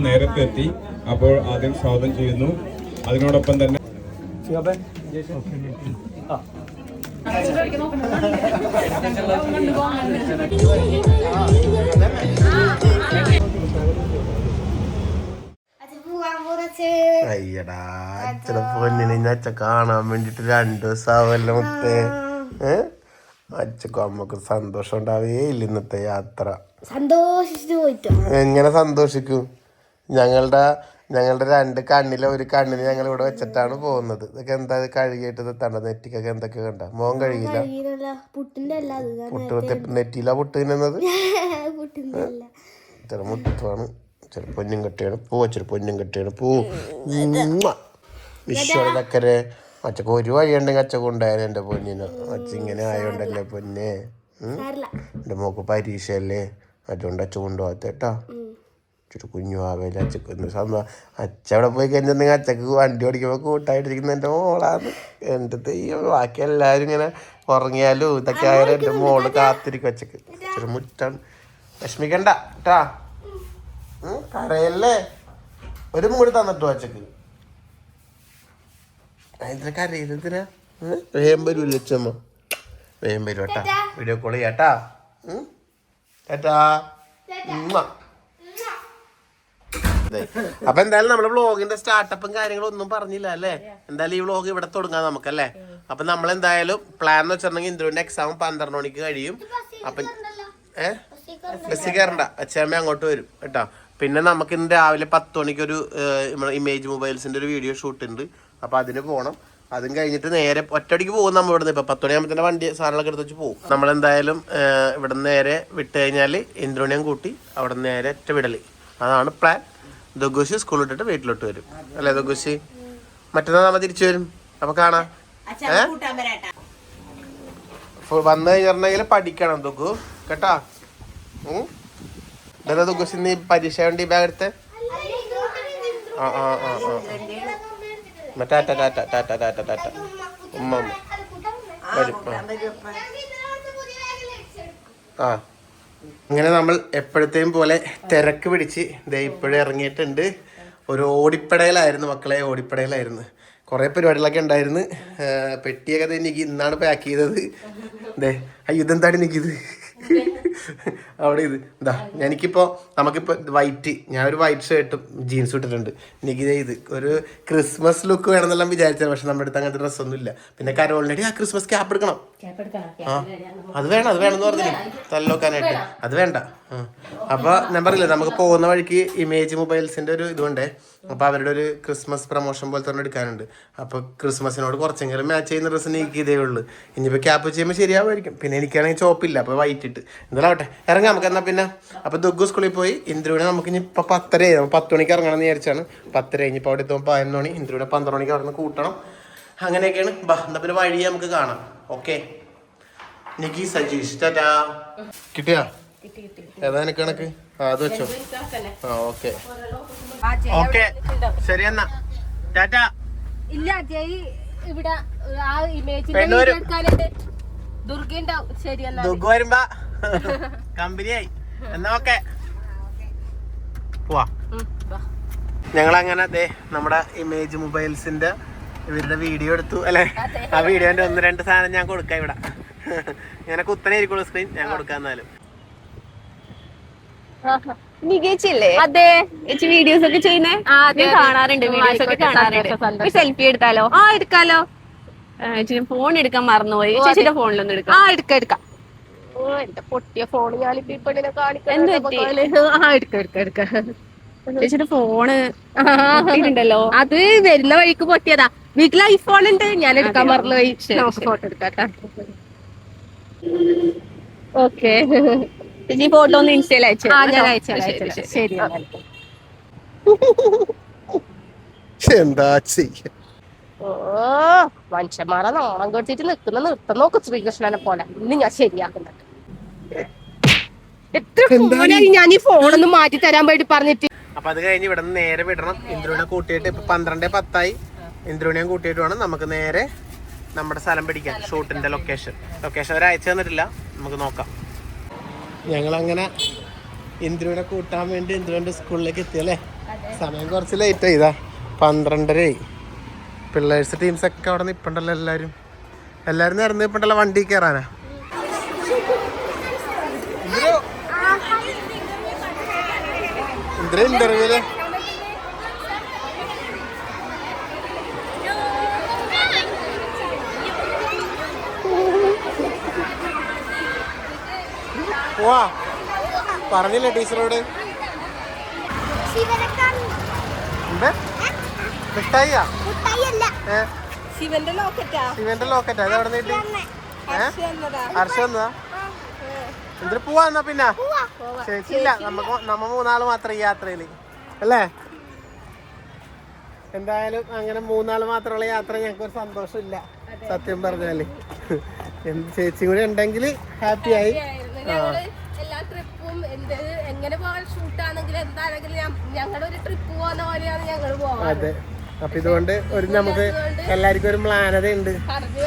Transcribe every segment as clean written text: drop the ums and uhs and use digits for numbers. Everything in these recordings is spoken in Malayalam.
നേരത്തെ എത്തി. അപ്പോൾ ആദ്യം സ്വാഗതം ചെയ്യുന്നു. അതിനോടൊപ്പം തന്നെ അയ്യടാ അച്ഛനെ പൊന്നിനെ അച്ഛ കാണാൻ വേണ്ടിട്ട് 2 ദിവസമാവല്ലോ മുത്തേ. അച്ഛക്കും അമ്മക്കും സന്തോഷം ഉണ്ടാവേ ഇല്ല ഇന്നത്തെ യാത്ര. സന്തോഷിച്ചു പോയിട്ട് എങ്ങനെ സന്തോഷിക്കും? ഞങ്ങളുടെ 2 കണ്ണിലെ ഒരു കണ്ണിന് ഞങ്ങൾ ഇവിടെ വെച്ചിട്ടാണ് പോകുന്നത്. ഇതൊക്കെ എന്താ കഴുകിയിട്ട് തണ്ട നെറ്റിക്കൊക്കെ എന്തൊക്കെ കണ്ട മോൻ കഴുകില്ല. നെറ്റിയില പുട്ട് തിന്നുന്നത് ചില മുത്താണ്, ചില പൊന്നും കെട്ടിയാണ് പൂ, ചില പൊന്നും കെട്ടിയാണ് പൂ. വിശ്വക്കരെ അച്ചക്ക് ഒരു വഴിയുണ്ടെങ്കിൽ അച്ഛ കൊണ്ടായാലും എൻ്റെ പൊന്നിന്. അച്ഛ ഇങ്ങനെ ആയോണ്ടല്ലേ പൊന്നെ. എൻ്റെ മോക്ക് പരീക്ഷയല്ലേ, അതുകൊണ്ട് അച്ഛ കൊണ്ടുപോകത്തേട്ടാ. ചുരു കുഞ്ഞു ആവേല അച്ഛക്ക് അച്ഛ അവിടെ പോയി കഴിഞ്ഞിട്ടുണ്ടെങ്കിൽ അച്ഛക്ക് വണ്ടി ഓടിക്കുമ്പോൾ കൂട്ടായിട്ടിരിക്കുന്ന എൻ്റെ മോളാണ്. എൻ്റെ തെയ്യം ബാക്കി എല്ലാവരും ഇങ്ങനെ ഉറങ്ങിയാലും ഇതൊക്കെ ആയാലും എൻ്റെ മോള് കാത്തിരിക്കും അച്ഛക്ക്. ചെറു മുറ്റാണ്. വിഷമിക്കണ്ട ട്ടാ, കരയല്ലേ. ഒരു മൂടി തന്നിട്ടോ അച്ഛക്ക്. അതിന്റെ കരയിലെന്തിനാ? വേഗം വരൂല്ല അച്ഛമ്മ, വേഗം വരും കേട്ടാ. വീഡിയോ കോൾ ചെയ്യാട്ടാ. ചേട്ടാ അപ്പൊ എന്തായാലും നമ്മുടെ വ്ളോഗിന്റെ സ്റ്റാർട്ടപ്പും കാര്യങ്ങളും ഒന്നും പറഞ്ഞില്ല അല്ലേ. എന്തായാലും ഈ വ്ളോഗ് ഇവിടെ തുടങ്ങാം നമുക്കല്ലേ. അപ്പൊ നമ്മളെന്തായാലും പ്ലാൻ എന്ന് വെച്ചിട്ടുണ്ടെങ്കിൽ ഇന്ദുവിന്റെ എക്സാം 12 മണിക്ക് കഴിയും. അപ്പൊ ബസ്സിൽ കയറണ്ട, അച്ഛമ്മ അങ്ങോട്ട് വരും കേട്ടോ. പിന്നെ നമുക്ക് ഇന്ന് രാവിലെ 10 മണിക്കൊരു ഇമേജ് മൊബൈൽസിന്റെ ഒരു വീഡിയോ ഷൂട്ട് ഉണ്ട്. അപ്പൊ അതിന് പോകണം. അതും കഴിഞ്ഞിട്ട് നേരെ ഒറ്റടിക്ക് പോകും നമ്മൾ ഇവിടുന്ന്. ഇപ്പൊ 10 മണിയാകുമ്പോൾ വണ്ടി സാധനങ്ങളൊക്കെ എടുത്ത് വെച്ച് പോകും. നമ്മളെന്തായാലും ഇവിടെ നിന്ന് നേരെ വിട്ട് കഴിഞ്ഞാൽ ഇന്ദ്രണിയം കൂട്ടി അവിടെ നിന്ന് നേരെ ഒറ്റ വിടല്. അതാണ് പ്ലാൻ. ദുഗുശി സ്കൂൾ ഇട്ടിട്ട് വീട്ടിലോട്ട് വരും അല്ലേ ദുഗുശി? മറ്റന്നാൾ നമ്മ തിരിച്ചു വരും. അപ്പൊ കാണാം. വന്നു കഴിഞ്ഞിട്ടുണ്ടെങ്കിൽ പഠിക്കണം ദുഗു കേട്ടാ. എന്താ ദുഗുശി നീ പരീക്ഷ വേണ്ടി ബാഗ് എടുത്ത്? ടാറ്റ ടാറ്റ ടാറ്റ ടാറ്റ ടാറ്റ ഉമ്മ വരും. ആ ഇങ്ങനെ നമ്മൾ എപ്പോഴത്തെയും പോലെ തിരക്ക് പിടിച്ച് ദേ ഇപ്പോഴും ഇറങ്ങിയിട്ടുണ്ട്. ഒരു ഓടിപ്പടയിലായിരുന്നു മക്കളെ, ഓടിപ്പടയിലായിരുന്നു. കുറേ പരിപാടികളൊക്കെ ഉണ്ടായിരുന്നു. പെട്ടിയൊക്കെ എനിക്ക് ഇന്നാണ് പാക്ക് ചെയ്തത്. ദേ അയ്യോ ഇതെന്താണ് എനിക്കിത് അവിടെ ഇത് എന്താ എനിക്കിപ്പോൾ നമുക്കിപ്പോൾ വൈറ്റ്, ഞാനൊരു വൈറ്റ് ഷർട്ടും ജീൻസും ഇട്ടിട്ടുണ്ട്. എനിക്കിതേ ഇത് ഒരു ക്രിസ്മസ് ലുക്ക് വേണമെന്നെല്ലാം വിചാരിച്ചത്. പക്ഷെ നമ്മുടെ അടുത്ത് അങ്ങനത്തെ ഡ്രസ്സൊന്നും ഇല്ല. പിന്നെ കരോളിനടി ആ ക്രിസ്മസ് ക്യാപ്പ് എടുക്കണം. അത് വേണമെന്ന് പറഞ്ഞില്ലേ തല്ലോക്കാനായിട്ട്. അത് വേണ്ട. അപ്പോൾ ഞാൻ പറഞ്ഞില്ലേ നമുക്ക് പോകുന്ന വഴിക്ക് ഇമേജ് മൊബൈൽസിൻ്റെ ഒരു ഇതുകൊണ്ടേ. അപ്പോൾ അവരുടെ ഒരു ക്രിസ്മസ് പ്രൊമോഷൻ പോലത്തെ ഒരെണ്ണം എടുക്കാനുണ്ട്. അപ്പോൾ ക്രിസ്മസിനോട് കുറച്ചെങ്കിലും മാച്ച് ചെയ്യുന്ന ഡ്രസ്സിന് എനിക്ക് ഇതേ ഉള്ളൂ. ഇനിയിപ്പോൾ ക്യാപ്പ് ചെയ്യുമ്പോൾ ശരിയാവുമായിരിക്കും. പിന്നെ എനിക്കാണെങ്കിൽ ചോപ്പില്ല, അപ്പോൾ വൈറ്റ് ഇട്ട് എന്തായാലും ആവട്ടെ ഇറങ്ങാം നമുക്ക്. എന്നാൽ പിന്നെ അപ്പോൾ ദുഗു സ്കൂളിൽ പോയി. ഇന്ദ്രുവിനെ നമുക്ക് ഇനി ഇപ്പോൾ 10:30 10 മണിക്ക് ഇറങ്ങണം എന്ന് വിചാരിച്ചാണ്. 10:30 കഴിഞ്ഞിപ്പോൾ അവിടെ എത്തുമ്പോൾ 11 മണി. ഇന്ദ്രുവിനെ 12 മണിക്ക് അവിടെ നിന്ന് കൂട്ടണം. അങ്ങനെയൊക്കെയാണ്. എന്നാൽ പിന്നെ വഴി നമുക്ക് കാണാം. ഓക്കെ നിക്കി സജീഷ് ടാറ്റാ. കിട്ടിയാ ഏതാ എനിക്ക് കണക്ക്? അത് വെച്ചോ. ആ ഓക്കെ ഓക്കെ ശരി എന്നാ ടാറ്റാ. ഇല്ല ഇവിടെ ദുഗു വരുമ്പോ കമ്പനിയായി എന്നാ. ഓക്കെ പോവാ. ഞങ്ങളങ്ങനെ ദേ നമ്മുടെ ഇമേജ് മൊബൈൽസിന്റെ ഇവരുടെ വീഡിയോ എടുത്തു അല്ലെ. ആ വീഡിയോന്റെ 1-2 സാധനം ഞാൻ കൊടുക്കാം ഇവിടെ. ഇങ്ങനെ കുത്തനെ ഇരിക്കുള്ളൂ സ്ക്രീൻ. ഞാൻ കൊടുക്കാന്നാലും അതെ ചേച്ചി വീഡിയോസ് ഒക്കെ ചെയ്യുന്നേ കാണാറുണ്ട്. വീഡിയോസ് ഒക്കെ കാണാറുണ്ട്. സെൽഫി എടുത്താലോ? ആ എടുക്കാലോ. ചേച്ചി ഫോൺ എടുക്കാൻ മറന്നുപോയി. ചേച്ചിയുടെ ഫോണിലൊന്നും എടുക്കാം. എടുക്കാം. ഓ എന്റെ പൊട്ടിയ ഫോൺ ചേച്ചിയുടെ ഫോണ് ഉണ്ടല്ലോ. അത് വരുന്ന വഴിക്ക് പൊട്ടിയതാ. വീട്ടിൽ ഐഫോൺ ഉണ്ട്, ഞാൻ എടുക്കാൻ മറന്നുപോയി. ഫോട്ടോ എടുക്കാട്ടാ. ഓക്കെ ചേച്ചി ഫോട്ടോ ഒന്ന് ഇൻസ്റ്റയിൽ അയച്ചു. ഞാൻ അയച്ചു. ശരി എന്താ ചെയ്യ. ഓ മനുഷ്യന്മാരെ നാണം കെട്ടിട്ട് നിൽക്കുന്ന നൃത്തം നോക്ക് ശ്രീകൃഷ്ണനെ പോലെ. ഇന്ന് ഞാൻ ശരിയാക്കുന്നുണ്ട്. എത്ര ഫോണായി ഞാൻ ഈ ഫോണൊന്നും മാറ്റി തരാൻ വേണ്ടി പറഞ്ഞിട്ട്. അപ്പൊ അത് കഴിഞ്ഞ് ഇവിടെ നിന്ന് നേരെ വിടണം. ഇന്ദ്രുവിനെ കൂട്ടിയിട്ട് ഇപ്പൊ 12:10 ഇന്ദ്രുവിനെയും കൂട്ടിയിട്ട് വേണം നമുക്ക് നേരെ നമ്മുടെ സ്ഥലം പിടിക്കാൻ. ഷൂട്ടിന്റെ ലൊക്കേഷൻ അവർ അയച്ചു തന്നിട്ടില്ല. നമുക്ക് നോക്കാം. ഞങ്ങളങ്ങനെ ഇന്ദ്രുവിനെ കൂട്ടാൻ വേണ്ടി ഇന്ദ്രുവിൻ്റെ സ്കൂളിലേക്ക് എത്തിയല്ലേ. സമയം കുറച്ച് ലേറ്റ് ആയി. 12:30 പിള്ളേഴ്സ് ടീംസൊക്കെ അവിടെ നിൽപ്പുണ്ടല്ലോ. എല്ലാവരും നിരന്ന് നിൽപ്പുണ്ടല്ലോ വണ്ടി കയറാനാ. ഇന്ദ്രു ഇന്റർവ്യൂല് പോവാ പറഞ്ഞില്ലേ ടീച്ചറോട്? മിഠായിയാ? ശിവന്റെ ലോക്കറ്റാ? ശിവന്റെ ലോക്കറ്റാ? അത് എവിടെ നീട്ടി? ഹർഷ വന്നതാ? എന്തിനു പോവാ? എന്നാ പിന്നെ ചേച്ചിയില്ല, നമ്മ 3 മാത്രം ഈ യാത്രയില് അല്ലേ. എന്തായാലും അങ്ങനെ 3 മാത്രമുള്ള യാത്ര ഞങ്ങൾക്ക് ഒരു സന്തോഷമില്ല സത്യം പറഞ്ഞാല്. ചേച്ചി കൂടെ ഉണ്ടെങ്കിൽ ഹാപ്പി ആയി. എല്ലാ ട്രിപ്പും എങ്ങനെ പോകാൻ ഷൂട്ടാണെങ്കിലും എന്താണെങ്കിലും ഞങ്ങളുടെ ഒരു ട്രിപ്പ് പോകുന്ന പോലെയാണ് ഞങ്ങൾ പോകാൻ. അതെ. അപ്പൊ ഇതുകൊണ്ട് നമുക്ക് എല്ലാവർക്കും ഒരു മ്ലാനത ഉണ്ട്.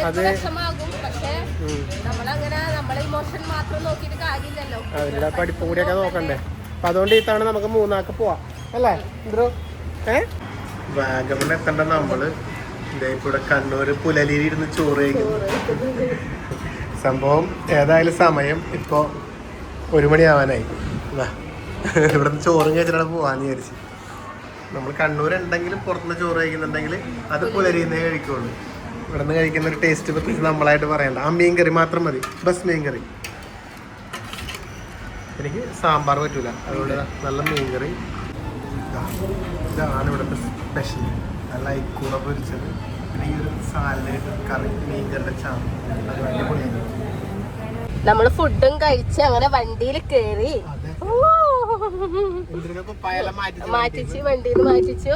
അത് അവരുടെ പഠിപ്പ് കൂടിയൊക്കെ നോക്കണ്ടേ. അപ്പൊ അതുകൊണ്ട് ഈ തവണ നമുക്ക് 3 പോവാം അല്ലേ ഇന്ദ്രു? വാഗമൺ എത്തണ്ട നമ്മള് ഇവിടെ കണ്ണൂര് പുലലിയിൽ ഇരുന്ന് ചോറ് കഴിക്കുന്നു. സംഭവം ഏതായാലും സമയം ഇപ്പൊ 1 മണിയാവാനായി. ഇവിടുന്ന് ചോറും കഴിച്ചിട്ടാണ് പോവാന്ന് വിചാരിച്ചു. നമ്മൾ കണ്ണൂരുണ്ടെങ്കിലും പുറത്തുനിന്ന് ചോറ് കഴിക്കുന്നുണ്ടെങ്കിൽ അത് പുലരിന്നേ കഴിക്കുള്ളൂ. ഇവിടെ നിന്ന് കഴിക്കുന്ന ഒരു ടേസ്റ്റ് പ്രത്യേകിച്ച് നമ്മളായിട്ട് പറയണ്ട. ആ മീൻ കറി മാത്രം മതി, ബസ് മീൻ കറി. എനിക്ക് സാമ്പാർ പറ്റൂല, അതുകൊണ്ട് നല്ല മീൻ കറി. ഇതാണ് ഇവിടുത്തെ സ്പെഷ്യൽ. നല്ല ഐക്കൂട പൊരിച്ചത്, പിന്നെ ഈ ഒരു സാലഡ് കറി, മീൻ കറിയുടെ ചാറ്. അത് അടിപൊളിയാണ്. നമ്മള് ഫുഡും കഴിച്ച് അങ്ങനെ വണ്ടിയിൽ കേറി മാറ്റിച്ചു, വണ്ടിയിൽ മാറ്റിച്ചു.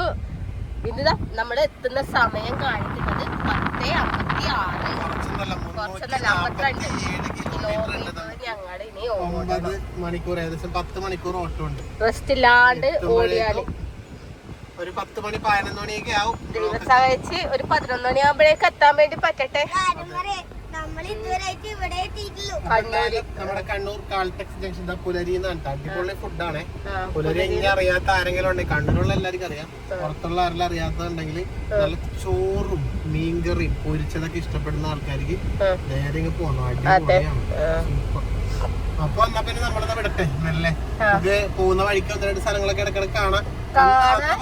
ഇതാ നമ്മള് എത്തുന്ന സമയം കാണിക്കുന്നത് 10:56. കുറച്ചൊന്നല്ല 52 കിലോമീറ്റർ ഞങ്ങളുടെ ഇനി 9 മണിക്കൂർ, ഏകദേശം 10 മണിക്കൂർ ഓട്ടോ ഉണ്ട്. റെസ്റ്റ് ഇല്ലാണ്ട് ഓടിയാല് ഒരു 10 മണി 11 മണിയൊക്കെ ആവും. ദൈവം സഹായിച്ച് ഒരു 11 മണിയാകുമ്പോഴേക്ക് എത്താൻ വേണ്ടി പറ്റട്ടെ. നമ്മുടെ കണ്ണൂർ കാൽടെക്സ് ജംഗ്ഷൻ പുലരി എന്നാണ്. അടിപൊളി ഫുഡാണ്. പുലരി എങ്ങനെ അറിയാത്ത ആരെങ്കിലും ഉണ്ടെങ്കിൽ, കണ്ണൂരുള്ള എല്ലാവർക്കും അറിയാം, പുറത്തുള്ള ആരെല്ലാം അറിയാത്തതുണ്ടെങ്കിൽ നല്ല ചോറും മീൻകറിയും പൊരിച്ചതൊക്കെ ഇഷ്ടപ്പെടുന്ന ആൾക്കാർക്ക് നേരെ ഇങ്ങ് പോകണം. അടിപൊളിയാണ്. അപ്പൊ എന്നാ പിന്നെ നമ്മളത് വിടട്ടെ. നല്ലേ ഇത് പോകുന്ന വഴിക്ക് 1-2 സ്ഥലങ്ങളൊക്കെ ഇടക്കിടക്ക് കാണാം.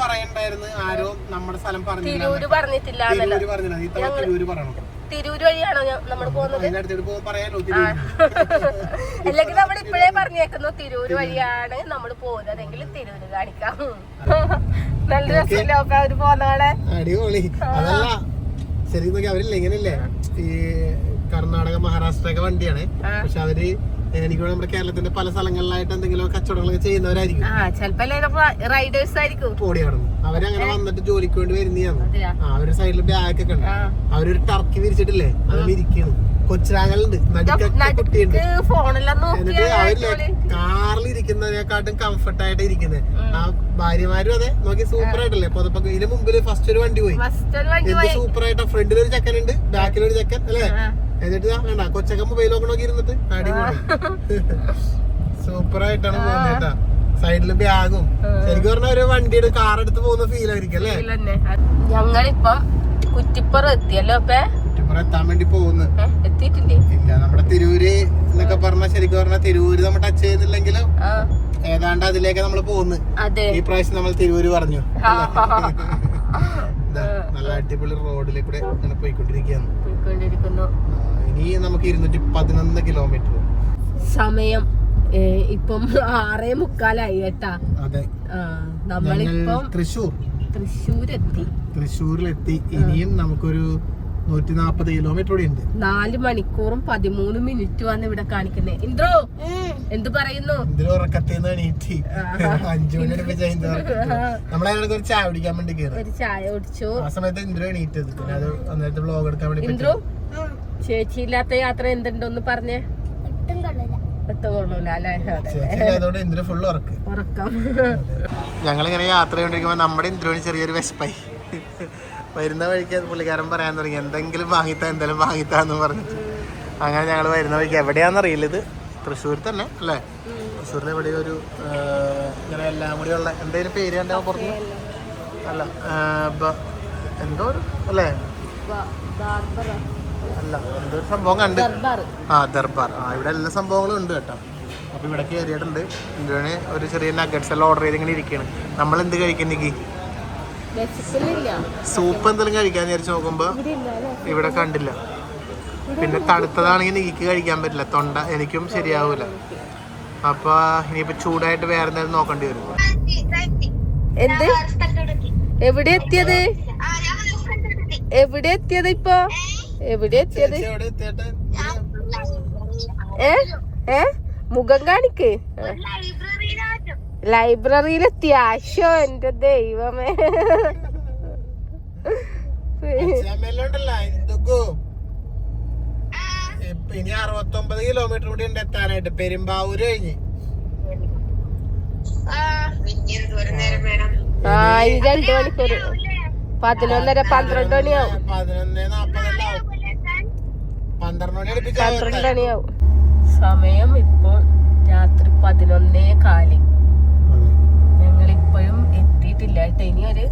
പറയണ്ടായിരുന്നു ആരോ നമ്മുടെ സ്ഥലം പറഞ്ഞില്ല. തിരൂര് പറഞ്ഞിട്ടില്ല. ഈ തവണ തിരൂര് പറയണം. തിരൂര് വഴിയാണോ നമ്മൾ പോകുന്നത്? പറയാലോ. അല്ലെങ്കിൽ നമ്മൾ ഇപ്പോഴേ പറഞ്ഞേക്കുന്നു തിരൂര് വഴിയാണ് നമ്മൾ പോകുന്നതെങ്കിൽ തിരൂര് കാണിക്കാം. നല്ല രസമില്ല അവര് പോകുന്നതാണ്. അടിപൊളി. അതല്ല ശരിക്കും നോക്കി അവരില്ല ഇങ്ങനെയല്ലേ, ഈ കർണാടക മഹാരാഷ്ട്ര ഒക്കെ വണ്ടിയാണ്. പക്ഷെ അവര് എനിക്ക് നമ്മുടെ കേരളത്തിന്റെ പല സ്ഥലങ്ങളിലായിട്ട് എന്തെങ്കിലും കച്ചവടങ്ങളൊക്കെ ചെയ്യുന്നവരായിരിക്കും. റൈഡേഴ്സ് ആയിരിക്കും. ഓടിയാടുന്നു അവരങ്ങനെ വന്നിട്ട് ജോലിക്ക് വേണ്ടി വരുന്നതാണ്. അവരുടെ സൈഡിൽ ബാഗ് ഒക്കെ ഉണ്ട്. അവരൊരു ടർക്കി വിരിച്ചിട്ടില്ലേ, അത് ഇരിക്കുന്നു. കൊച്ചുരാങ്ങളുണ്ട്, നടുക്കൊക്കെ കുട്ടിയുണ്ട്. എന്നിട്ട് അവരില്ലേ കാറിൽ ഇരിക്കുന്നതിനെക്കാട്ടും കംഫർട്ട് ആയിട്ട് ഇരിക്കുന്നത്. ആ ഭാര്യമാരും അതെ നോക്കി സൂപ്പർ ആയിട്ടല്ലേ പുതപ്പൊക്കെ. ഇതിന് മുമ്പില് ഫസ്റ്റ് ഒരു വണ്ടി പോയി, എന്ത് സൂപ്പർ ആയിട്ടാ. ഫ്രണ്ടിലൊരു ചെക്കനുണ്ട്, ബാക്കിലൊരു ചെക്കൻ അല്ലേ. എന്നിട്ട് വേണ്ട കൊച്ചൊക്കെ മൊബൈൽ നോക്കി ഇരുന്നിട്ട് അടിപൊളി സൂപ്പർ ആയിട്ടാണ് പോകുന്നത് കേട്ടാ. സൈഡില് ബാഗും. ശരിക്കും പറഞ്ഞ ഒരു വണ്ടിയുടെ കാർ എടുത്ത് പോകുന്ന ഫീൽ ആയിരിക്കും അല്ലേ. ഞങ്ങളിപ്പം കുറ്റിപ്പുറം എത്തിയല്ലോ. കുറ്റിപ്പുറം എത്താൻ വേണ്ടി പോകുന്നു. എത്തിയിട്ടില്ലേ? ഇല്ല, നമ്മുടെ തിരൂര് എന്നൊക്കെ പറഞ്ഞാൽ ശരിക്കും പറഞ്ഞാൽ തിരൂര് നമ്മൾ ടച്ച് ചെയ്യുന്നില്ലെങ്കിലും ഏതാണ്ട് അതിലേക്ക് നമ്മൾ പോകുന്നു. ഈ പ്രാവശ്യം നമ്മൾ തിരൂര് പറഞ്ഞു. നല്ല അടിപൊളി റോഡിലെ കൂടെ ഇങ്ങനെ പോയിക്കൊണ്ടിരിക്കുന്നു. ഇനി നമുക്ക് 211 കിലോമീറ്റർ. സമയം ഇപ്പം 6:45 കേട്ടാ. അതെ, നമ്മളിപ്പം തൃശ്ശൂരിലെത്തി. ഇനിയും നമുക്കൊരു 140 കിലോമീറ്റർ കൂടി ഉണ്ട്. 4 മണിക്കൂറും 13 മിനിറ്റുമാണ് ഇവിടെ കാണിക്കുന്നത്. ഇന്ദ്രോ എന്ത് പറയുന്നു? ഇന്ദ്രോ ഉറക്കത്തേന്ന് എണീറ്റ് 5 മണി നമ്മളതിനൊക്കെ ഒരു ചായ കുടിക്കാൻ വേണ്ടി കയറി. ഒരു ചായ കുടിച്ചു. ആ സമയത്ത് ഇന്ദ്രോ എണീറ്റത്. പിന്നെ അത് അന്നേരത്തെ വ്ലോഗ് എടുക്കാൻ വേണ്ടി. ഇന്ദ്രോ ചേച്ചി ഇല്ലാത്ത യാത്ര എന്തുണ്ടോന്ന് പറഞ്ഞേ. ഞങ്ങളിങ്ങനെ യാത്ര ചെയ്തോണ്ടിരിക്കുമ്പോ നമ്മുടെ ഇന്ദ്രോന് ചെറിയൊരു വിശപ്പായി. വരുന്ന വഴിക്ക് പുള്ളിക്കാരൻ പറയാൻ തുടങ്ങി എന്തെങ്കിലും വാങ്ങിത്താന്ന് പറഞ്ഞിട്ട്. അങ്ങനെ ഞങ്ങൾ വരുന്ന വഴിക്ക് എവിടെയാണെന്നറിയില്ല, ഇത് തൃശ്ശൂർ തന്നെ അല്ലേ? തൃശ്ശൂരിൽ എവിടെയോ ഒരു ഇങ്ങനെ എല്ലാം കൂടി ഉള്ള എന്തെങ്കിലും പേര് കണ്ടാ പുറത്ത് അല്ല എന്തോ ഒരു അല്ലേ അല്ല എന്തോ ഒരു സംഭവം കണ്ട്. ദർബാർ. ഇവിടെ എല്ലാ സംഭവങ്ങളും ഉണ്ട് കേട്ടോ. അപ്പോൾ ഇവിടെ കയറിയിട്ടുണ്ട്. എന്താണ് ഒരു ചെറിയ നഗറ്റ്സ് എല്ലാം ഓർഡർ ചെയ്ത് ഇങ്ങനെ ഇരിക്കുകയാണ്. നമ്മൾ എന്ത് കഴിക്കുന്നെങ്കിൽ സൂപ്പ് എന്തെങ്കിലും കഴിക്കാൻ വിചാരിച്ച് നോക്കുമ്പോൾ ഇവിടെ കണ്ടില്ല. പിന്നെ തണുത്തതാണെങ്കിൽ നിക്ക് കഴിക്കാൻ പറ്റില്ല, തൊണ്ട എനിക്കും ശരിയാവൂല. അപ്പൊ ഇനിയിപ്പോ ചൂടായിട്ട് വേറെ എന്തെങ്കിലും നോക്കേണ്ടി വരും. എന്ത് എവിടെ എത്തിയത് ഇപ്പൊ എവിടെ എത്തിയത്? മുഖം കാണിക്ക്. ലൈബ്രറിയിലെത്തിയ ആശോ എന്റെ ദൈവമേ. ഇനി 69 കിലോമീറ്റർ കൂടി ഉണ്ട് എത്താനായിട്ട്. പെരുമ്പാവൂര് കഴിഞ്ഞ് 2 മണിക്കൂർ 11:30 12 മണിയാവും. 12 മണിയാവും. സമയം ഇപ്പോൾ രാത്രി 11:15. ഞങ്ങളിപ്പോഴും എത്തിയിട്ടില്ല കേട്ടോ. ഇനി ഒരു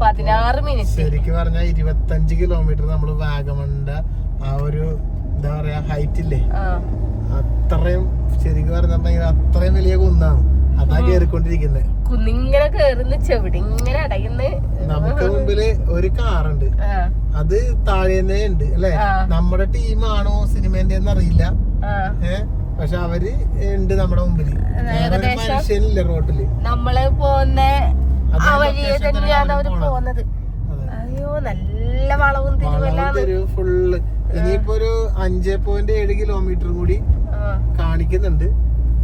16 മിനിറ്റ്. ശരിക്കും പറഞ്ഞാൽ 25 കിലോമീറ്റർ നമ്മള് വാഗമണിന്റെ ആ ഒരു എന്താ പറയാ ഹൈറ്റ് ഇല്ലേ, അത്രയും ശരിക്കും പറഞ്ഞിട്ടുണ്ടെങ്കിൽ അത്രയും വലിയ കുന്നാണ്. അതാ കേറിക്കൊണ്ടിരിക്കുന്നത്. കുന്നിങ്ങനെ കേറുന്ന ചെവിടി ഇങ്ങനെ അടയുന്ന. നമുക്ക് മുമ്പില് ഒരു കാറുണ്ട്, അത് താഴേന്നേ ഉണ്ട് അല്ലെ. നമ്മുടെ ടീമാണോ സിനിമേന്റെ അറിയില്ല, പക്ഷെ അവര് ഉണ്ട് നമ്മുടെ മുമ്പില്. മനുഷ്യനില്ല റോട്ടില്. നമ്മള് പോകുന്ന ആ വഴിയെ തന്നെയാണ് അവര് പോകുന്നത്. അയ്യോ നല്ല വളവും തിരുവല്ലാണ് ഫുള്ള്. ഇനിയിപ്പോ ഒരു 5.7 കിലോമീറ്റർ കൂടി കാണിക്കുന്നുണ്ട്.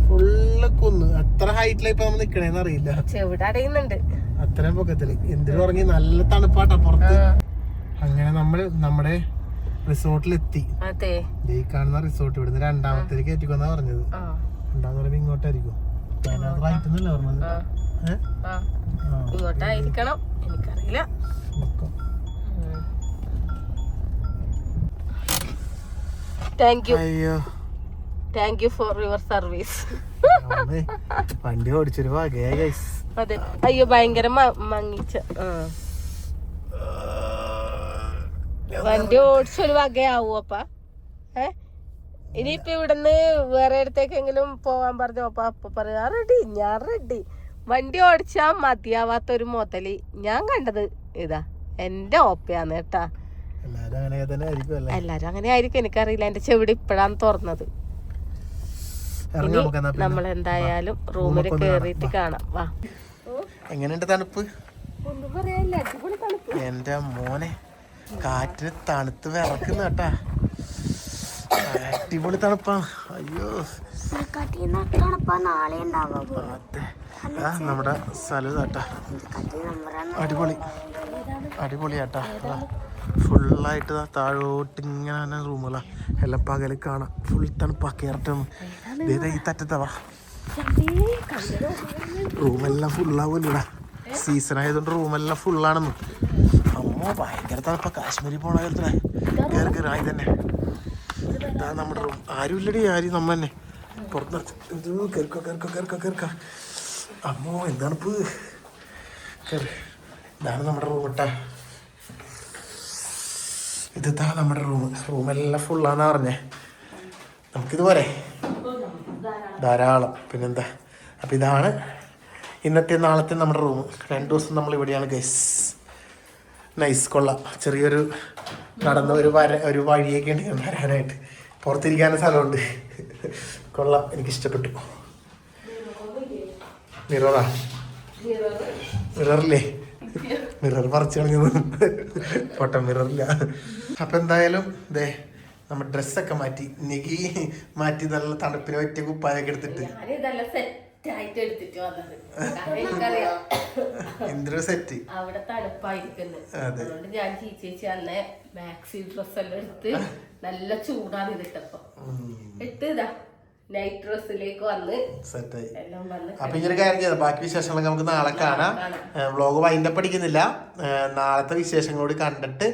ഫുള്ള് കുന്ന്. അത്ര ഹൈറ്റിലാ ഇപ്പൊ നമ്മൾ നിക്കണേന്ന് അറിയില്ല. ചെവിടെ അടയുന്നുണ്ട് അത്രയും പൊക്കത്തില്. എന്തിനു പറഞ്ഞ് നല്ല തണുപ്പാട്ടാ പുറത്ത്. അങ്ങനെ നമ്മൾ നമ്മുടെ റിസോർട്ടിലെത്തി. ഈ കാണുന്ന റിസോർട്ട് ഇവിടുന്ന് രണ്ടാമത്തേക്ക് കയറ്റിക്കൊന്നാ പറഞ്ഞത്. രണ്ടാമത് പറയുമ്പോ ഇങ്ങോട്ടായിരിക്കും. റൈറ്റൊന്നുമല്ല പറഞ്ഞത്. ഇങ്ങോട്ടായിരിക്കണം, എനിക്കറിയില്ല. Thank you for your service. വണ്ടി ഓടിച്ചൊരു വകയായി ഗൈസ്. അതെ. അയ്യോ ഭയങ്കര മങ്ങിച്ച വണ്ടി ഓടിച്ചൊരു വകയാവൂ അപ്പ. ഇനിയിപ്പൊ ഇവിടുന്ന് വേറെ ഇടത്തേക്കെങ്കിലും പോവാൻ പറഞ്ഞപ്പ അപ്പ പറയാ റെഡി, ഞാൻ റെഡി. വണ്ടി ഓടിച്ചാ മതിയാവാത്തൊരു മുതല് ഞാൻ കണ്ടത് ഇതാ എന്റെ ഓപ്പയാന്ന് കേട്ടാ. എല്ലാരും അങ്ങനെ ആയിരിക്കും, എനിക്കറിയില്ല. എന്റെ ചെവിടി ഇപ്പഴാണ് തുറന്നത്. നമ്മൾ എന്തായാലും റൂമിൽ കേറിയിട്ട് കാണാം. വാ. എങ്ങനെയുണ്ട് തണുപ്പ്? എന്റെ മോനെ കാറ്റിന് തണുത്ത് വിറക്കുന്ന കേട്ടാ. അടിപൊളി തണുപ്പാ. അയ്യോ നമ്മുടെ സ്ഥലം കേട്ടാ. അടിപൊളി അടിപൊളിയാട്ടാ. ഫുള്ളായിട്ട് താഴോട്ട് ഇങ്ങനെ റൂമുകളാ. എല്ലാം പകല് കാണാം. ഫുൾ തണുപ്പാ. കേറട്ടൊന്നും ഈ തറ്റത്തവാ. റൂമെല്ലാം ഫുള്ളാവൂല്ലടാ. സീസൺ ആയതുകൊണ്ട് റൂമെല്ലാം ഫുള്ളാണെന്ന്. അമ്മോ ഭയങ്കര തണുപ്പാ. കാശ്മീരി പോണ കാലത്തിനെ കയറി കയറി ആയി തന്നെ. ഇതാ നമ്മുടെ റൂം. ആരും ഇല്ലടി, ആരും നമ്മ തന്നെ പുറത്ത്. കേൾക്കോ കേൾക്കോ കേൾക്കോ കേൾക്ക. അമ്മോ എന്താണിപ്പ്. കയറി. ഇതാണ് നമ്മുടെ റൂം കേട്ടാ. ഇതാ നമ്മുടെ റൂമെല്ലാം ഫുള്ളാന്നാ പറഞ്ഞേ. നമുക്കിത് പോരെ, ധാരാളം. പിന്നെന്താ. അപ്പം ഇതാണ് ഇന്നത്തെ നാളത്തെ നമ്മുടെ റൂം. 2 ദിവസം നമ്മൾ ഇവിടെയാണ് ഗൈസ്. നൈസ്, കൊള്ളാം. ചെറിയൊരു നടന്ന ഒരു വഴിയൊക്കെ ഉണ്ട് വരാനായിട്ട്. പുറത്തിരിക്കാനും സ്ഥലമുണ്ട്. കൊള്ളാം, എനിക്കിഷ്ടപ്പെട്ടു. മിററാ? മിററില്ലേ? മിറർ പറിച്ചു കളഞ്ഞത്. ഫോട്ടോ മിററില്ല. അപ്പം എന്തായാലും ദേ നമ്മൾ ഡ്രസ്സൊക്കെ മാറ്റി. നികി മാറ്റി നല്ല തണുപ്പിന് പറ്റിയ കുപ്പായൊക്കെ എടുത്തിട്ട് എന്തൊരു സെറ്റ്. അവിടെ തണുപ്പായിരിക്കുന്നു. അതുകൊണ്ട് ഞാൻ ചേച്ചി അന്ന് മാക്സി ഡ്രസ് എല്ലാം എടുത്ത് നല്ല ചൂടാണ് ഇതിട്ടപ്പോ ഇട്ട് ഇതാ നൈറ്റ് ഡ്രസ്സിലേക്ക് വന്ന് സെറ്റായി. അപ്പൊ ഇങ്ങനെ കാര്യം ചെയ്താൽ ബാക്കി വിശേഷങ്ങളൊക്കെ നമുക്ക് നാളെ കാണാം. വ്ളോഗ് വൈൻഡപ്പ് അടിക്കുന്നില്ല. നാളത്തെ വിശേഷങ്ങളോട് കണ്ടിട്ട്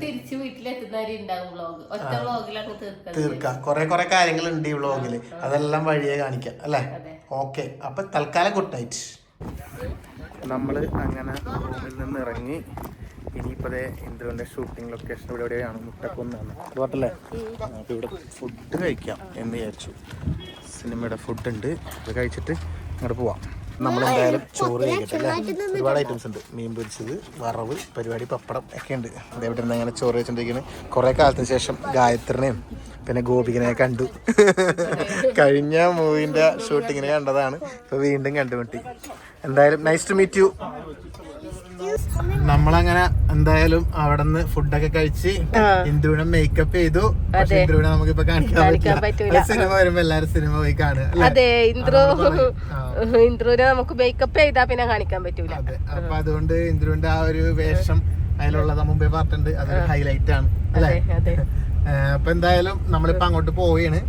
തിരിച്ച് വീട്ടിലെത്തുന്നവരെ ഉണ്ടാകും വ്ളോഗ്. ഒറ്റ വ്ളോഗിലാണ് തീർക്കാം. കുറെ കാര്യങ്ങളുണ്ട് ഈ വ്ളോഗില്, അതെല്ലാം വഴിയെ കാണിക്കാം അല്ലേ? ഓക്കെ, അപ്പൊ തൽക്കാലം ഗുഡ് നൈറ്റ്. നമ്മള് അങ്ങനെ റൂമിൽ നിന്ന് ഇറങ്ങി. ഇനിയിപ്പോ ഇന്ദുവിന്റെ ഷൂട്ടിംഗ് ലൊക്കേഷൻ ഇവിടെ എവിടെയാണ്, മുട്ടക്കൊന്നാണ് അതുപോലെ. അപ്പൊ ഇവിടെ ഫുഡ് കഴിക്കാം എന്ന് വിചാരിച്ചു. സിനിമയുടെ ഫുഡ് ഉണ്ട്, അത് കഴിച്ചിട്ട് അങ്ങോട്ട് പോവാം. നമ്മളെന്തായാലും ചോറ് കഴിക്കട്ടെ അല്ലേ? ഒരുപാട് ഐറ്റംസ് ഉണ്ട്. മീൻ പൊരിച്ചത്, വറവ്, പരിപാടി, പപ്പടം ഒക്കെ ഉണ്ട്. അതേപോലെ തന്നെ അങ്ങനെ ചോറ് കഴിച്ചിട്ടുണ്ടെങ്കിൽ കുറേ കാലത്തിന് ശേഷം ഗായത്രിനെയും പിന്നെ ഗോപികനെ കണ്ടു. കഴിഞ്ഞ മൂവിന്റെ ഷൂട്ടിങ്ങിന് കണ്ടതാണ്, ഇപ്പൊ വീണ്ടും കണ്ടുമുട്ടി. എന്തായാലും നൈസ് ടു മീറ്റ് യു. നമ്മളങ്ങനെ എന്തായാലും അവിടെ നിന്ന് ഫുഡൊക്കെ കഴിച്ച് ഇന്ദുവിനെ മേക്കപ്പ് ചെയ്തു. പക്ഷെ ഇന്ദുവിനെ നമുക്കിപ്പോ കാണിക്കാൻ പറ്റില്ല. സിനിമ വരുമ്പോ എല്ലാരും സിനിമ പോയി കാണുക. അതെ, ഇന്ദ്രുവിനെ നമുക്ക് മേക്കപ്പ് ചെയ്താ പിന്നെ കാണിക്കാൻ പറ്റൂല. അതെ, അപ്പൊ അതുകൊണ്ട് ഇന്ദ്രുവിന്റെ ആ ഒരു വേഷം അതിലുള്ളത് മുമ്പേ പറഞ്ഞിട്ടുണ്ട്, അതൊരു ഹൈലൈറ്റ് ആണ് അല്ലേ? അപ്പൊ എന്തായാലും നമ്മളിപ്പോ അങ്ങോട്ട് പോവുകയാണ്.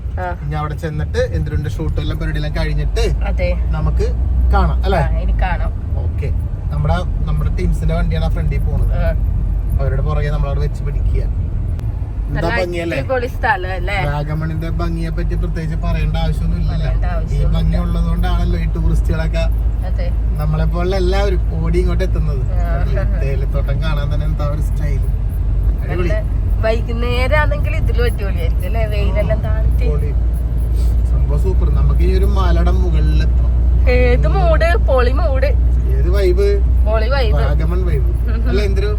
ഇനി അവിടെ ചെന്നിട്ട് ഇന്ദ്രുവിന്റെ ഷൂട്ടെല്ലാം പരിപാടിയെല്ലാം കഴിഞ്ഞിട്ട് നമുക്ക് കാണാം അല്ലേ? കാണാം. ഓക്കെ, നമ്മുടെ ടീംസിന്റെ വണ്ടിയാണ് ആ ഫ്രണ്ടിൽ പോകുന്നത്. അവരുടെ പുറകെ നമ്മളവിടെ വെച്ച് പിടിക്കുക. എന്താ ഭംഗിയല്ലേ വാഗമണിന്റെ ഭംഗിയെ പറ്റി പ്രത്യേകിച്ച് പറയേണ്ട ആവശ്യമൊന്നും ഇല്ലല്ലോ. ഈ ഭംഗി ഉള്ളത് കൊണ്ടാണല്ലോ ഈ ടൂറിസ്റ്റുകളൊക്കെ നമ്മളെ പോലെ എല്ലാവരും ഓടി ഇങ്ങോട്ട് എത്തുന്നത്. തേയിലത്തോട്ടം കാണാൻ തന്നെ എന്താ ഒരു സ്റ്റൈല്. വൈകുന്നേരമാണെങ്കിൽ ഇതിൽ പറ്റുപൊളിയായിരിക്കും അല്ലെ? വെയിലെല്ലാം താഴ്ത്തി സംഭവം സൂപ്പർ. നമുക്ക് ഈ ഒരു മലയുടെ മുകളിലെത്തണം. ഏത് മൂഡ്? പൊളി മൂഡ്. ഏത് വൈബ്? പൊളി വൈബ്, വാഗമൺ വൈബ് അല്ല എന്തൊരു.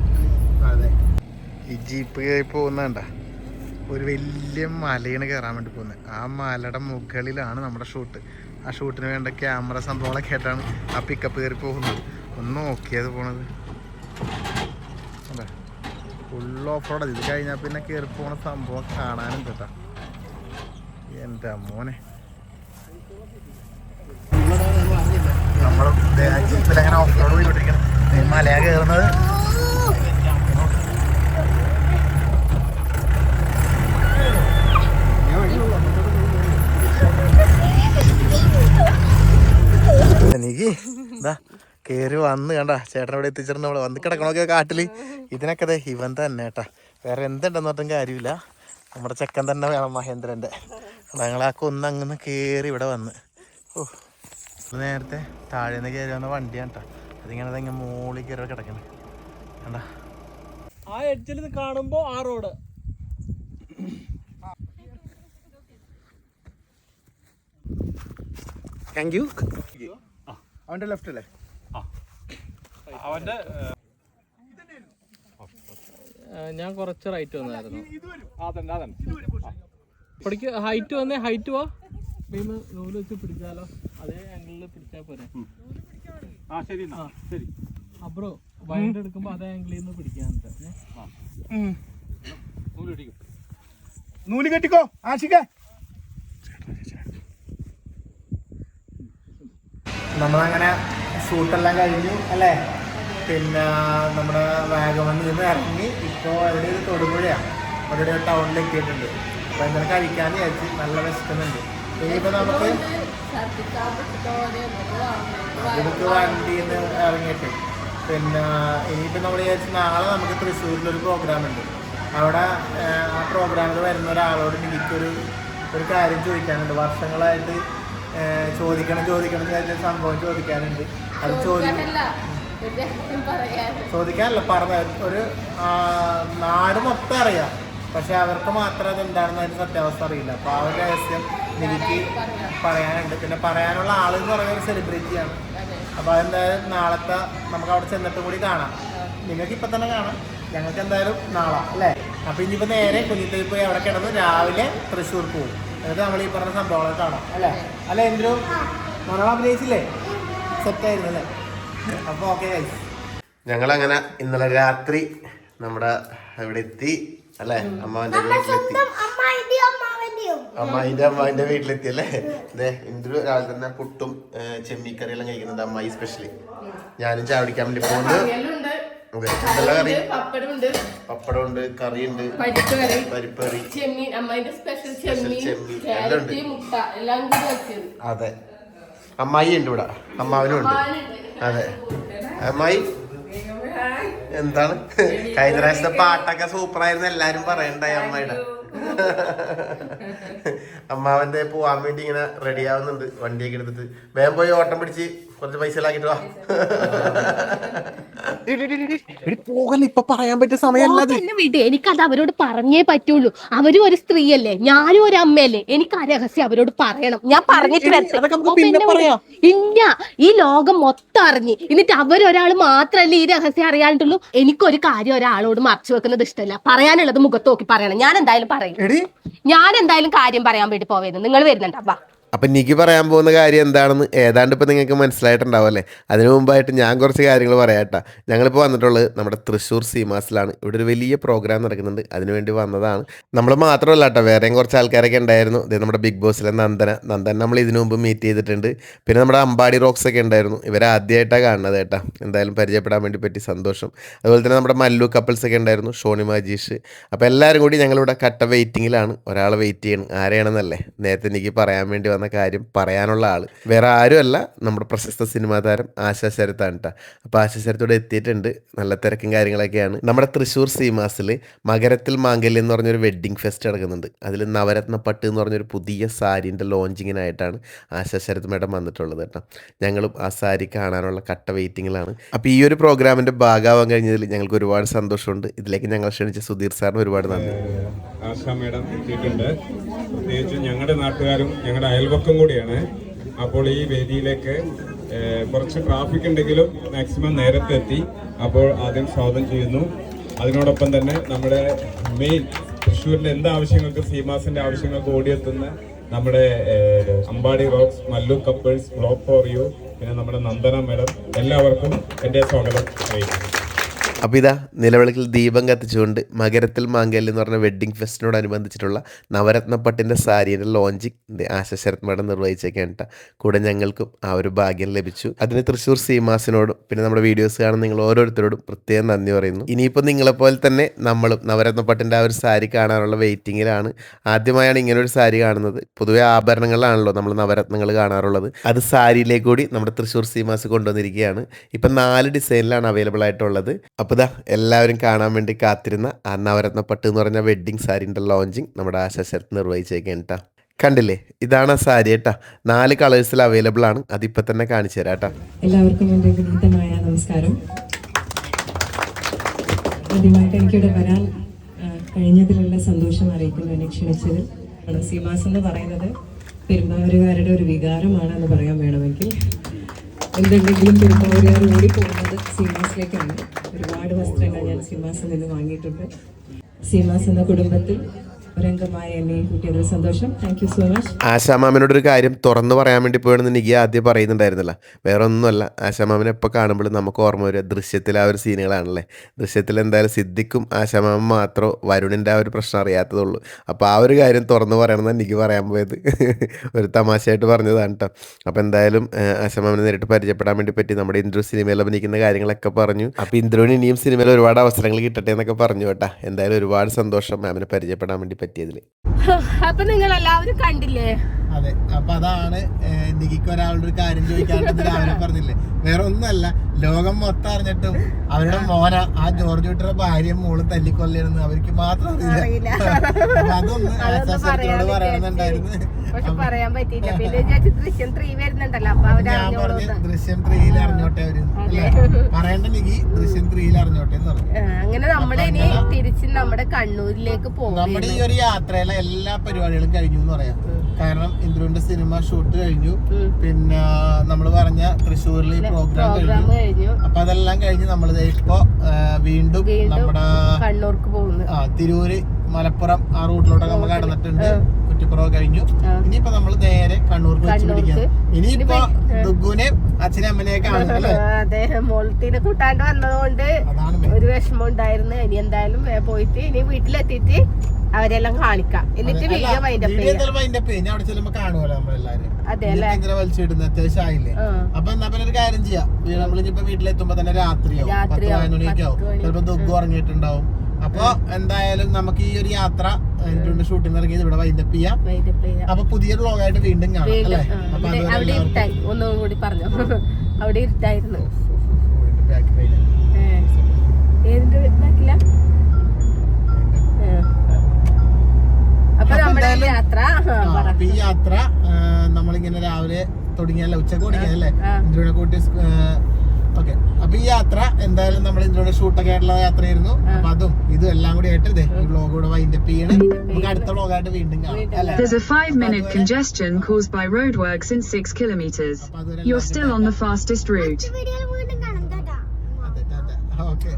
അതെ, ഈ ജീപ്പ് കയറി പോകുന്നണ്ട ഒരു വലിയ മലയാണ് കയറാൻ വേണ്ടി പോകുന്നത്. ആ മലയുടെ മുകളിലാണ് നമ്മുടെ ഷൂട്ട്. ആ ഷൂട്ടിന് വേണ്ട ക്യാമറ സംഭവങ്ങളൊക്കെ ആയിട്ടാണ് ആ പിക്കപ്പ് കയറി പോകുന്നത്. ഒന്ന് നോക്കിയത് പോണത് അല്ലേ? Full off road. ഇത് കഴിഞ്ഞാൽ പിന്നെ കയറി പോണ സംഭവം കാണാനും കേട്ടാ. എൻ്റെ മോനെ, നമ്മള് ജീപ്പിലങ്ങനെ ഓഫ് റോഡ് പോയിക്കൊണ്ടിരിക്കണം. മലയാ കയറുന്നത്. എനിക്ക് എന്താ കേറി വന്ന് കണ്ട ചേട്ടൻ ഇവിടെ എത്തിച്ചിട്ട് നമ്മള് വന്ന് കിടക്കണൊക്കെ കാട്ടില്. ഇതിനൊക്കെ ഇവൻ തന്നെ കേട്ടാ, വേറെ എന്തുണ്ടെന്ന് പറഞ്ഞിട്ടും കാര്യമില്ല. നമ്മുടെ ചെക്കൻ തന്നെ വേണം, മഹേന്ദ്രന്റെ. ഞങ്ങളാ കൊന്ന് അങ്ങനെ കേറി ഇവിടെ വന്ന്. ഓ, നേരത്തെ താഴേന്ന് കയറി വന്ന വണ്ടിയാണ് കേട്ടോ. അതിങ്ങനെ തന്നെ മോളിൽ കയറി കിടക്കണേ കണ്ടാ. ആ എഡ്ജിൽ കാണുമ്പോ ആ റോഡ് താങ്ക് യു. അവന്റെ ലെഫ്റ്റ് അല്ലേ? അവന്റെ ഞാൻ കുറച്ച് റൈറ്റ് വന്നായിരുന്നു. പഠിക്ക് ഹൈറ്റ് വന്നേ. ഹൈറ്റ് വാ, ഭീമ നൂല് വെച്ച് പിടിച്ചാലോ? അതേ ആംഗിളിൽ പിടിച്ചാൽ പോരെ? ശരി. അബ്രോ വൈൻഡ് എടുക്കുമ്പോ അതേ ആംഗിളിൽ നിന്ന് പിടിക്കാനുണ്ട്. നൂല് കെട്ടിക്കോ ആശിക്ക. നമ്മളങ്ങനെ ഷൂട്ടെല്ലാം കഴിഞ്ഞു അല്ലേ? പിന്നെ നമ്മുടെ വാഗമണിൽ നിന്ന് ഇറങ്ങി ഇപ്പോൾ എവിടെ ഒരു തൊടുപുഴയാണ്, അവിടെ ഒരു ടൗണിൽ എത്തിയിട്ടുണ്ട്. അപ്പോൾ എന്തെങ്കിലും കഴിക്കാമെന്ന് വിചാരിച്ച് നല്ല വിശക്കുന്നുണ്ട്. ഇനിയിപ്പോൾ നമുക്ക് ഇവിടുത്തെ വണ്ടിയിൽ നിന്ന് ഇറങ്ങിയിട്ട് പിന്നെ ഇനിയിപ്പോൾ നമ്മൾ വിചാരിച്ച് നാളെ നമുക്ക് തൃശ്ശൂരിലൊരു പ്രോഗ്രാം ഉണ്ട്. അവിടെ ആ പ്രോഗ്രാമിൽ വരുന്ന ഒരാളോട് എനിക്കൊരു കാര്യം ചോദിക്കാനുണ്ട്. വർഷങ്ങളായിട്ട് ചോദിക്കണം എന്ന് സംഭവം ചോദിക്കാനുണ്ട്. അത് ചോദിക്കാനല്ല പറഞ്ഞ ഒരു നാട് മൊത്തം അറിയാം, പക്ഷെ അവർക്ക് മാത്രം അതെന്താണെന്ന് അതിന് സത്യാവസ്ഥ അറിയില്ല. അപ്പോൾ ആ ഒരു രഹസ്യം എനിക്ക് പറയാനുണ്ട്. പിന്നെ പറയാനുള്ള ആളെന്ന് പറയുന്ന ഒരു സെലിബ്രിറ്റിയാണ്. അപ്പോൾ അതെന്തായാലും നാളത്തെ നമുക്ക് അവിടെ ചെന്നിട്ടും കൂടി കാണാം. നിങ്ങൾക്ക് ഇപ്പം തന്നെ കാണാം, ഞങ്ങൾക്ക് എന്തായാലും നാളെ അല്ലേ? അപ്പോൾ ഇനിയിപ്പോൾ നേരെ കുഞ്ഞിത്തേരി പോയി അവിടെ കിടന്ന് രാവിലെ തൃശ്ശൂർ പോകും. എന്നിട്ട് നമ്മൾ ഈ പറഞ്ഞ സംഭവങ്ങളൊക്കെ കാണാം അല്ലേ? എന്തൊരു മലയാളം അഭിനയിച്ചില്ലേ? സെറ്റായിരുന്നു അല്ലേ? അപ്പോൾ ഓക്കെ ഗൈസ്, ഞങ്ങളങ്ങനെ ഇന്നലെ രാത്രി നമ്മുടെ ഇവിടെ എത്തി അല്ലേ? അമ്മാവൻ്റെ വീട്ടിലെത്തി. അമ്മായിന്റെ വീട്ടിലെത്തി അല്ലേ? അതെ, ഇന്ദ്രു രാവിലെ തന്നെ പുട്ടും ചെമ്മീക്കറിയെല്ലാം കഴിക്കുന്നുണ്ട്. അമ്മായി സ്പെഷ്യലി. ഞാനും ചായ കുടിക്കാൻ വേണ്ടി പോകുന്നത്. അതെ, എന്തെല്ലാം കറി? പപ്പടമുണ്ട്, കറിയുണ്ട്, പരിപ്പ് കറി, ചെമ്മീൻ എല്ലാം ഉണ്ട്. അതെ, അമ്മായി ഉണ്ട് ഇവിടെ, അമ്മാവനും ഉണ്ട്. അതെ, അമ്മായി എന്താണ് കഴിഞ്ഞ പ്രാവശ്യത്തെ പാട്ടൊക്കെ സൂപ്പറായിരുന്നു എല്ലാരും പറയണ്ടായി അമ്മയുടെ. അമ്മാവന്റെ പോവാൻ വേണ്ടി ഇങ്ങനെ റെഡി ആവുന്നുണ്ട്. വണ്ടിയൊക്കെ എടുത്തിട്ട് വേഗം പോയി ഓട്ടം പിടിച്ച് കുറച്ച് പൈസ ആക്കിട്ട് വാ. പോകല്ല, ഇപ്പൊ പറയാൻ പറ്റിയ സമയമല്ല. എനിക്കത് അവരോട് പറഞ്ഞേ പറ്റുള്ളൂ. അവരും ഒരു സ്ത്രീയല്ലേ, ഞാനും ഒരു അമ്മയല്ലേ. എനിക്ക് ആ രഹസ്യം അവരോട് പറയണം. ഞാൻ പറഞ്ഞിട്ട് ഇല്ല, ഈ ലോകം മൊത്തം അറിഞ്ഞ് എന്നിട്ട് അവരൊരാൾ മാത്രല്ലേ ഈ രഹസ്യം അറിയാണ്ടുള്ളൂ. എനിക്കൊരു കാര്യം ഒരാളോട് മറച്ചു വെക്കുന്നത് ഇഷ്ടമല്ല. പറയാനുള്ളത് മുഖത്ത് നോക്കി പറയണം. ഞാൻ എന്തായാലും പറയും. ഞാൻ എന്തായാലും കാര്യം പറയാൻ വേണ്ടി പോവേന്ന്. നിങ്ങൾ വരുന്നുണ്ടാ? അപ്പം എനിക്ക് പറയാൻ പോകുന്ന കാര്യം എന്താണെന്ന് ഏതാണ്ട് ഇപ്പോൾ നിങ്ങൾക്ക് മനസ്സിലായിട്ടുണ്ടാവും അല്ലേ. അതിനു മുമ്പായിട്ട് ഞാൻ കുറച്ച് കാര്യങ്ങൾ പറയാട്ടാ. ഞങ്ങളിപ്പോൾ വന്നിട്ടുള്ളത് നമ്മുടെ തൃശ്ശൂർ സീമാസിലാണ്. ഇവിടെ ഒരു വലിയ പ്രോഗ്രാം നടക്കുന്നുണ്ട്, അതിനുവേണ്ടി വന്നതാണ്. നമ്മൾ മാത്രമല്ല കേട്ടോ, വേറെയും കുറച്ച് ആൾക്കാരൊക്കെ ഉണ്ടായിരുന്നു. ഇത് നമ്മുടെ ബിഗ് ബോസിലെ നന്ദൻ നമ്മൾ ഇതിനു മുമ്പ് മീറ്റ് ചെയ്തിട്ടുണ്ട്. പിന്നെ നമ്മുടെ അമ്പാടി റോക്സ് ഒക്കെ ഉണ്ടായിരുന്നു. ഇവരെ ആദ്യമായിട്ടാണ് കാണുന്നത് കേട്ടോ. എന്തായാലും പരിചയപ്പെടാൻ വേണ്ടി പറ്റി സന്തോഷം. അതുപോലെ തന്നെ നമ്മുടെ മല്ലു കപ്പിൾസ് ഒക്കെ ഉണ്ടായിരുന്നു, ഷോണി മജീഷ്. അപ്പോൾ എല്ലാവരും കൂടി ഞങ്ങളിവിടെ കട്ട വെയിറ്റിങ്ങിലാണ്. ഒരാളെ വെയിറ്റ് ചെയ്യണം. ആരെയാണെന്നല്ലേ നേരത്തെ എനിക്ക് പറയാൻ വേണ്ടി വന്ന കാര്യം പറയാനുള്ള ആൾ വേറെ ആരുമല്ല, നമ്മുടെ പ്രശസ്ത സിനിമാ താരം ആശാ ശരത്താണ് കേട്ടോ. അപ്പോൾ ആശാ ശരത്തോടെ എത്തിയിട്ടുണ്ട്. നല്ല തിരക്കും കാര്യങ്ങളൊക്കെയാണ്. നമ്മുടെ തൃശ്ശൂർ സീമാസിൽ മകരത്തിൽ മാംഗല്യം എന്ന് പറഞ്ഞൊരു വെഡ്ഡിങ് ഫെസ്റ്റ് നടക്കുന്നുണ്ട്. അതിൽ നവരത്ന പട്ട് എന്ന് പറഞ്ഞൊരു പുതിയ സാരീൻ്റെ ലോഞ്ചിങ്ങിനായിട്ടാണ് ആശാ ശരത് മേഡം വന്നിട്ടുള്ളത് കേട്ടോ. ഞങ്ങളും ആ സാരി കാണാനുള്ള കട്ട വെയിറ്റിങ്ങിലാണ്. അപ്പോൾ ഈ ഒരു പ്രോഗ്രാമിൻ്റെ ഭാഗമാവാൻ കഴിഞ്ഞതിൽ ഞങ്ങൾക്ക് ഒരുപാട് സന്തോഷമുണ്ട്. ഇതിലേക്ക് ഞങ്ങൾ ക്ഷണിച്ച സുധീർ സാറിന് ഒരുപാട് നന്ദി. ആശാ മേഡം എത്തിയിട്ടുണ്ട്. പ്രത്യേകിച്ച് ഞങ്ങളുടെ നാട്ടുകാരും ഞങ്ങളുടെ അയൽവക്കം കൂടിയാണ്. അപ്പോൾ ഈ വേദിയിലേക്ക് കുറച്ച് ട്രാഫിക് ഉണ്ടെങ്കിലും മാക്സിമം നേരത്തെ എത്തി. അപ്പോൾ ആദ്യം സ്വാഗതം ചെയ്യുന്നു. അതിനോടൊപ്പം തന്നെ നമ്മുടെ മെയിൻ തൃശ്ശൂരിൻ്റെ എന്ത് ആവശ്യങ്ങൾക്ക്, സീമാസിൻ്റെ ആവശ്യങ്ങൾക്ക് ഓടിയെത്തുന്ന നമ്മുടെ Ambadi rocks, Mallu couples, block for you, പിന്നെ നമ്മുടെ നന്ദന മേഡം, എല്ലാവർക്കും എൻ്റെ സ്വാഗതം അറിയിക്കുന്നു. അപ്പോൾ ഇതാ നിലവിളക്കിൽ ദീപം കത്തിച്ചുകൊണ്ട് മകരത്തിൽ മാംഗല്യം എന്ന് പറഞ്ഞ വെഡ്ഡിങ് ഫെസ്റ്റിനോടനുബന്ധിച്ചിട്ടുള്ള നവരത്ന പട്ടിൻ്റെ സാരിയുടെ ലോഞ്ചിങ് ആശാ ശരത് മേഡം നിർവഹിച്ചേക്കാണ് കേട്ടോ. കൂടെ ഞങ്ങൾക്കും ആ ഒരു ഭാഗ്യം ലഭിച്ചു. അതിന് തൃശ്ശൂർ സീമാസിനോടും പിന്നെ നമ്മുടെ വീഡിയോസ് കാണുന്ന നിങ്ങൾ ഓരോരുത്തരോടും പ്രത്യേകം നന്ദി പറയുന്നു. ഇനിയിപ്പോൾ നിങ്ങളെപ്പോലെ തന്നെ നമ്മളും നവരത്ന പട്ടിൻ്റെ ആ ഒരു സാരി കാണാനുള്ള വെയിറ്റിങ്ങിലാണ്. ആദ്യമായാണ് ഇങ്ങനൊരു സാരി കാണുന്നത്. പൊതുവെ ആഭരണങ്ങളിലാണല്ലോ നമ്മൾ നവരത്നങ്ങൾ കാണാറുള്ളത്. അത് സാരിയിലേക്ക് കൂടി നമ്മുടെ തൃശ്ശൂർ സീമാസ് കൊണ്ടുവന്നിരിക്കുകയാണ്. ഇപ്പം 4 ഡിസൈനിലാണ് അവൈലബിൾ ആയിട്ടുള്ളത്. അപ്പോൾ ഇതാ എല്ലാവരും കാണാൻ വേണ്ടി കാത്തിരുന്ന ആ നവരത്ന പട്ട് എന്ന് പറഞ്ഞ വെഡ്ഡിങ് സാരീൻ്റെ ലോഞ്ചിങ് നമ്മുടെ ആശാ ശരത് നിർവഹിച്ചേക്കാണ് കേട്ടോ. കണ്ടില്ലേ, ഇതാണ് ആ സാരി കേട്ടോ. 4 കളേഴ്സിൽ അവൈലബിൾ ആണ്. അതിപ്പോൾ തന്നെ കാണിച്ചു തരാം കേട്ടോ. എല്ലാവർക്കും എൻ്റെ വിനീതമായ നമസ്കാരം. ആദ്യമായിട്ട് എനിക്കിവിടെ വരാൻ കഴിഞ്ഞതിലുള്ള സന്തോഷം അറിയിക്കുന്നു. എന്നെ ക്ഷണിച്ചതിൽ. സീമാസ് എന്ന് പറയുന്നത് പെരുമ്പാവൂരുകാരുടെ ഒരു വികാരമാണെന്ന് പറയാൻ വേണമെങ്കിൽ. എന്തുണ്ടെങ്കിലും പെരുമ്പാവൂരുകാർ ഓടിപ്പോകുന്നത് സീമാസിലേക്കാണ്. ഒരുപാട് വസ്ത്രങ്ങൾ ഞാൻ സീമാസിൽ നിന്ന് വാങ്ങിയിട്ടുണ്ട്. സീമാസ് എന്ന കുടുംബത്തിൽ ഒരംഗമായ എന്നെ കൂട്ടിയതിൽ സന്തോഷം. Thank you so much. ആശാമാമനോടൊരു കാര്യം തുറന്നു പറയാൻ വേണ്ടി പോയാണെന്ന് നികി ആദ്യം പറയുന്നുണ്ടായിരുന്നില്ല. വേറെ ഒന്നുമല്ല, ആശാമാമനെ എപ്പോൾ കാണുമ്പോഴും നമുക്ക് ഓർമ്മ വരിക ദൃശ്യത്തിലെ ആ ഒരു സീനുകളാണല്ലേ. ദൃശ്യത്തിൽ എന്തായാലും സിദ്ദിഖും ആശാമാമൻ മാത്രമേ വരുണിൻ്റെ ആ ഒരു പ്രശ്നം അറിയാത്തതുള്ളൂ. അപ്പോൾ ആ ഒരു കാര്യം തുറന്നു പറയണമെന്ന് എനിക്ക് പറയാൻ പോയത് ഒരു തമാശയായിട്ട് പറഞ്ഞതാണ് കേട്ടോ. അപ്പോൾ എന്തായാലും ആശാമാമനെ നേരിട്ട് പരിചയപ്പെടാൻ വേണ്ടി പറ്റി. നമ്മുടെ ഇന്ദ്രു സിനിമയിൽ അഭിനയിക്കുന്ന കാര്യങ്ങളൊക്കെ പറഞ്ഞു. അപ്പോൾ ഇന്ദ്രുവിന് ഇനിയും സിനിമയിൽ ഒരുപാട് അവസരങ്ങൾ കിട്ടട്ടെ എന്നൊക്കെ പറഞ്ഞു കേട്ടോ. എന്തായാലും ഒരുപാട് സന്തോഷം മാമിനെ പരിചയപ്പെടാൻ വേണ്ടി പറ്റിയതിൽ. അപ്പൊ നിങ്ങൾ എല്ലാവരും കണ്ടില്ലേ? അതെ, അപ്പൊ അതാണ് നികിക്ക് ഒരാളുടെ ഒരു കാര്യം ചോദിക്കാറുണ്ട് രാവിലെ പറഞ്ഞില്ലേ. വേറെ ഒന്നുമല്ല, ലോകം മൊത്തം അറിഞ്ഞിട്ടും അവരുടെ മോന ആ ജോർജ് കുട്ടിയുടെ ഭാര്യയും മോളും തല്ലിക്കൊല്ലിരുന്ന് അവർക്ക് മാത്രം അറിയില്ല. അപ്പൊ അതൊന്ന് ആശാസത്തോട് പറയണമെന്നുണ്ടായിരുന്നു. പക്ഷെ പറയാൻ പറ്റിയില്ല. പിന്നെ ദൃശ്യം 3 വരുന്നുണ്ടല്ലോ. അപ്പൊ ഞാൻ പറഞ്ഞു ദൃശ്യം 3 അറിഞ്ഞോട്ടെ അവര് പറയേണ്ട നികി ദൃശ്യം 3 അറിഞ്ഞോട്ടെ എന്ന് പറഞ്ഞു. അങ്ങനെ നമ്മള് ഇനി തിരിച്ച് നമ്മുടെ കണ്ണൂരിലേക്ക് പോകും. നമ്മുടെ ഈ ഒരു യാത്രയിലെ എല്ലാ പരിപാടികളും കഴിഞ്ഞു എന്ന് പറയാം. കാരണം ഇന്ദ്രുവിന്റെ സിനിമ ഷൂട്ട് കഴിഞ്ഞു. പിന്നെ നമ്മൾ പറഞ്ഞ തൃശ്ശൂരിൽ പ്രോഗ്രാം കഴിഞ്ഞു. അപ്പൊ അതെല്ലാം കഴിഞ്ഞ് നമ്മൾ ഇപ്പൊ വീണ്ടും നമ്മുടെ കണ്ണൂർക്ക് പോകുന്നു. തിരൂര്, മലപ്പുറം ആ റൂട്ടിലോട്ടൊക്കെ നമ്മൾ കടന്നിട്ടുണ്ട്. കുറ്റിപ്പുറം കഴിഞ്ഞു. ഇനിയിപ്പോ നമ്മൾ നേരെ കണ്ണൂർക്ക് വെച്ച് പിടിക്കാം. ഇനിയിപ്പോ ദുഗുനെ അച്ഛനെ അമ്മനെയൊക്കെ കാണുന്നല്ലേ. അതെ, മോളത്തിനെ കൂട്ടാണ്ട് വന്നതുകൊണ്ട് ഒരു വിഷമം ഉണ്ടായിരുന്നു. ഇനി എന്തായാലും പോയിട്ട് ഇനി വീട്ടിലെത്തിയിട്ട് അവരെല്ലാം കാണിക്കാം. എന്നിട്ട് വീഡിയോ വൈൻഡപ്പ് ചെയ്യാം. അവിടെ ചെല്ലുമ്പോ കാണുമല്ലോ നമ്മളെല്ലാരും. അതെ അല്ലേ, വലിച്ചിടുന്ന അത്യാവശ്യം ആയില്ലേ. അപ്പൊ എന്നാ പിന്നെ ഒരു കാര്യം ചെയ്യാം. നമ്മളിപ്പോ വീട്ടിലെത്തുമ്പോ തന്നെ രാത്രിയാവും, 10 മണിയൊക്കെ ആവും. ചിലപ്പോ ദുഗു ഇറങ്ങിയിട്ടുണ്ടാവും. അപ്പൊ എന്തായാലും നമുക്ക് ഈ ഒരു യാത്ര ഷൂട്ടിംഗ് ഇറങ്ങിയത് ഇവിടെ വൈൻഡപ്പ് ചെയ്യാം. അപ്പൊ പുതിയൊരു വ്ലോഗായിട്ട് വീണ്ടും കാണാം അല്ലേ. അവിടെ ഇരുട്ടായി, ഒന്നും കൂടി പറഞ്ഞു. അവിടെ ഇരുട്ടായിരുന്നു. ഏതിന്റെ ബാക്കില? അപ്പൊ നമ്മുടെ യാത്ര അപ്പൊ ഈ യാത്ര നമ്മളിങ്ങനെ രാവിലെ തുടങ്ങിയല്ല, ഉച്ചക്ക് തുടങ്ങിയതല്ലേ ഇന്ത്യയുടെ കൂട്ടി. ഓക്കെ, അപ്പൊ ഈ യാത്ര എന്തായാലും നമ്മൾ ഇന്ത്യയുടെ ഷൂട്ടൊക്കെ ആയിട്ടുള്ള യാത്രയായിരുന്നു. അപ്പൊ അതും ഇതും എല്ലാം കൂടി ആയിട്ട് ഈ വ്ളോഗ് കൂടെ വൈൻഡപ്പ് ചെയ്യണം. നമുക്ക് അടുത്ത വ്ളോഗായിട്ട് വീണ്ടും കാണാം. There's a 5-minute congestion caused by roadworks in 6 kilometers. You're still on the fastest route. വീഡിയോയിൽ വീണ്ടും കാണാം. ഓക്കെ.